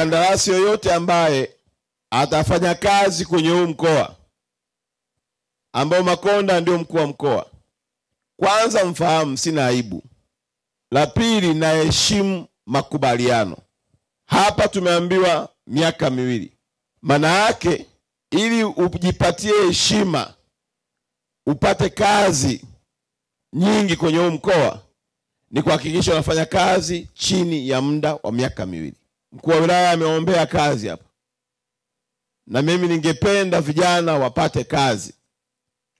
mkandarasi yoyote ambaye atafanya kazi kwenye huu mkoa ambao Makonda ndio mkuu wa mkoa, kwanza mfahamu sina aibu. La pili, naheshimu makubaliano. Hapa tumeambiwa miaka 2. Maana yake ili ujipatie heshima, upate kazi nyingi kwenye huu mkoa, ni kuhakikisha unafanya kazi chini ya muda wa miaka 2. Mkuu wa wilaya ameombea kazi hapa, na mimi ningependa vijana wapate kazi,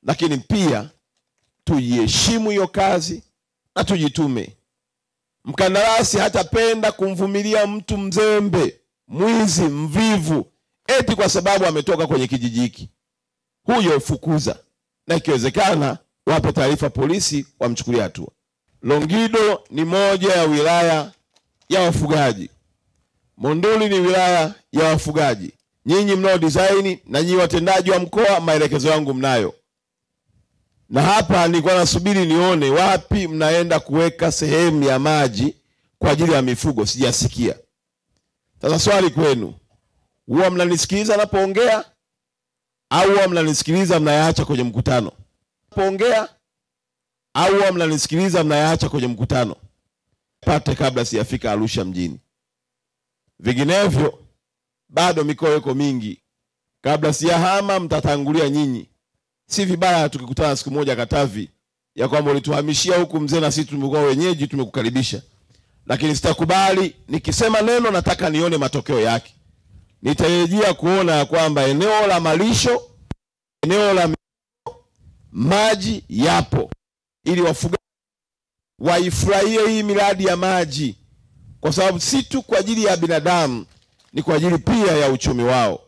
lakini pia tujiheshimu hiyo kazi na tujitume. Mkandarasi hatapenda kumvumilia mtu mzembe, mwizi, mvivu, eti kwa sababu ametoka kwenye kijiji hiki. Huyo fukuza, na ikiwezekana wape taarifa polisi wamchukulie hatua. Longido ni moja ya wilaya ya wafugaji. Monduli ni wilaya ya wafugaji. Nyinyi mnao design na nyinyi watendaji wa mkoa, maelekezo yangu mnayo. Na hapa nilikuwa nasubiri nione wapi mnaenda kuweka sehemu ya maji kwa ajili ya mifugo, sijasikia. Sasa swali kwenu, huwa mnanisikiliza napoongea au huwa mnanisikiliza mnayaacha kwenye mkutano? Napoongea au huwa mnanisikiliza mnayaacha kwenye mkutano? Pate kabla sijafika Arusha mjini. Vinginevyo bado mikoa iko mingi. Kabla sijahama mtatangulia nyinyi. Si vibaya tukikutana siku moja Katavi ya kwamba ulituhamishia huku mzee na sisi tumekuwa wenyeji, tumekukaribisha. Lakini sitakubali nikisema neno nataka nione matokeo yake. Nitarejea kuona ya kwamba eneo la malisho, eneo la maji yapo, ili wafugaji waifurahie hii miradi ya maji, kwa sababu si tu kwa ajili ya binadamu, ni kwa ajili pia ya uchumi wao.